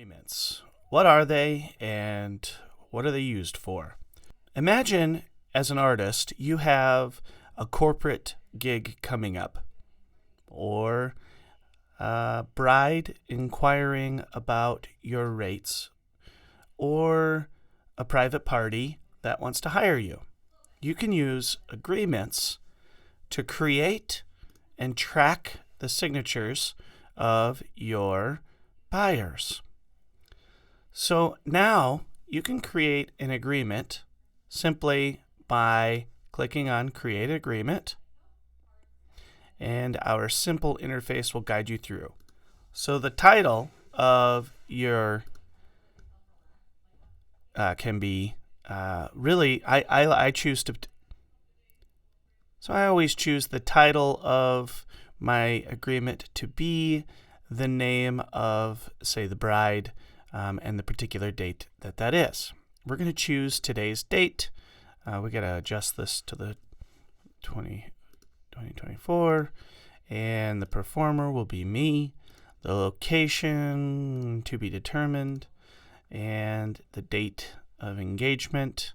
Agreements. What are they and what are they used for? Imagine, as an artist, you have a corporate gig coming up, or a bride inquiring about your rates, or a private party that wants to hire you. You can use agreements to create and track the signatures of your buyers. So now you can create an agreement simply by clicking on Create Agreement, and our simple interface will guide you through. So the title of your can be really, I choose to. So I always choose the title of my agreement to be the name of, say, the bride, and the particular date that is. We're going to choose today's date. We got to adjust this to the 2024, and the performer will be me. The location to be determined, and the date of engagement.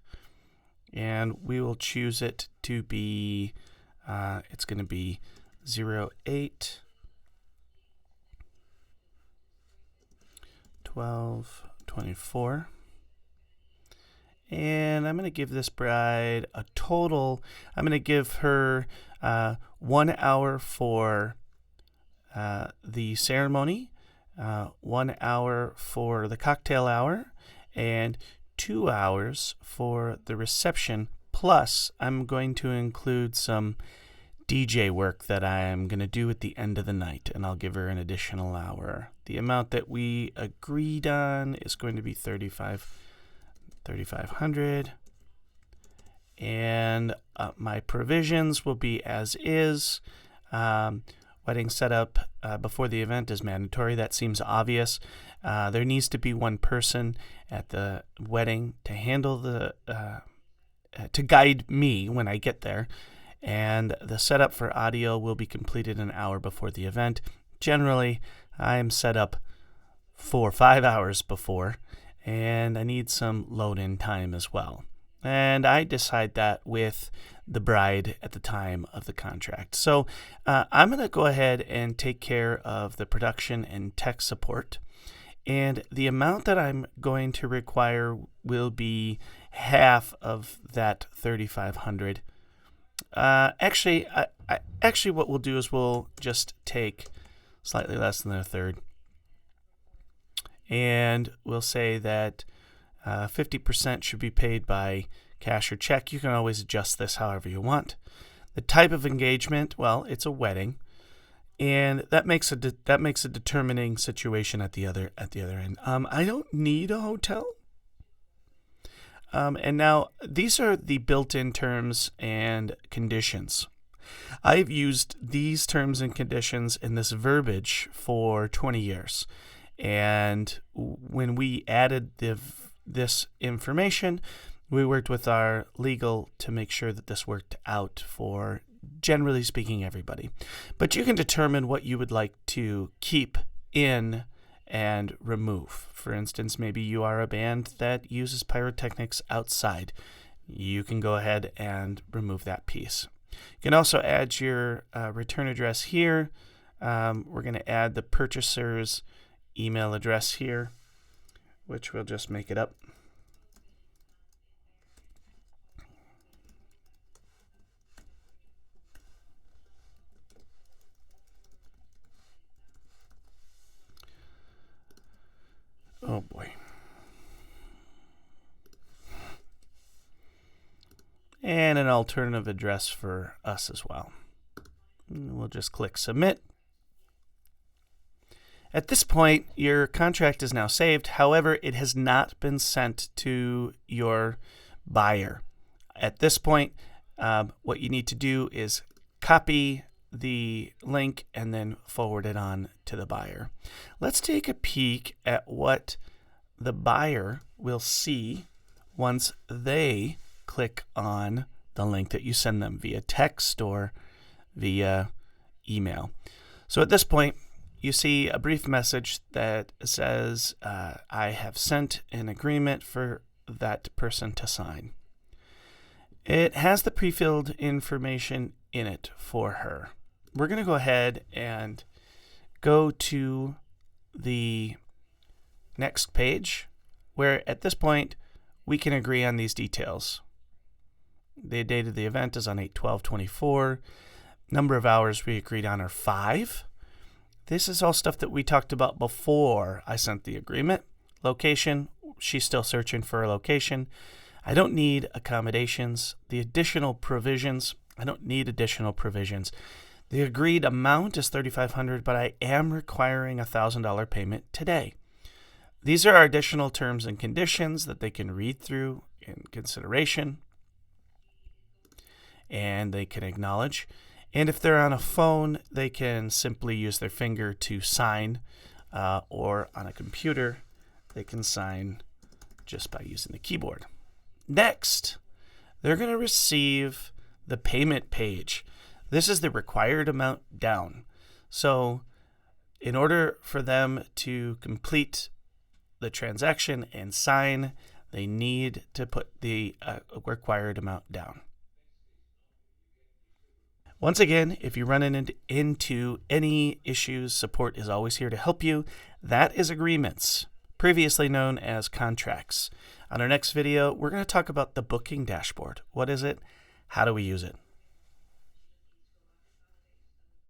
And we will choose it to be, it's going to be 08 12/24. And I'm going to give this bride a total. I'm going to give her 1 hour for the ceremony, 1 hour for the cocktail hour, and 2 hours for the reception. Plus, I'm going to include some DJ work that I am going to do at the end of the night, and I'll give her an additional hour. The amount that we agreed on is going to be $3,500, and my provisions will be as is. Wedding setup before the event is mandatory. That seems obvious. There needs to be one person at the wedding to handle to guide me when I get there. And the setup for audio will be completed an hour before the event. Generally, I'm set up 4 or 5 hours before, and I need some load-in time as well. And I decide that with the bride at the time of the contract. So I'm going to go ahead and take care of the production and tech support. And the amount that I'm going to require will be half of that $3,500. Actually, what we'll do is we'll just take slightly less than a third, and we'll say that 50% should be paid by cash or check. You can always adjust this however you want. The type of engagement, well, it's a wedding, and that makes a determining situation at the other end. I don't need a hotel. And now these are the built-in terms and conditions. I've used these terms and conditions in this verbiage for 20 years. And when we added this information, we worked with our legal to make sure that this worked out for, generally speaking, everybody. But you can determine what you would like to keep in and remove. For instance, maybe you are a band that uses pyrotechnics outside. You can go ahead and remove that piece. You can also add your return address here. We're going to add the purchaser's email address here, which we'll just make it up. Oh boy. And an alternative address for us as well. We'll just click Submit. At this point, your contract is now saved. However, it has not been sent to your buyer. At this point, what you need to do is copy the link and then forward it on to the buyer. Let's take a peek at what the buyer will see once they click on the link that you send them via text or via email. So at this point, you see a brief message that says, I have sent an agreement for that person to sign. It has the pre-filled information in it for her. We're going to go ahead and go to the next page, where at this point we can agree on these details. The date of the event is on 8/12/24. Number of hours we agreed on are 5. This is all stuff that we talked about before I sent the agreement. Location, she's still searching for a location. I don't need accommodations. The additional provisions, I don't need additional provisions. The agreed amount is $3,500, but I am requiring a $1,000 payment today. These are our additional terms and conditions that they can read through in consideration, and they can acknowledge. And if they're on a phone, they can simply use their finger to sign, or on a computer, they can sign just by using the keyboard. Next, they're going to receive the payment page. This is the required amount down. So in order for them to complete the transaction and sign, they need to put the required amount down. Once again, if you run into any issues, support is always here to help you. That is agreements, previously known as contracts. On our next video, we're going to talk about the booking dashboard. What is it? How do we use it?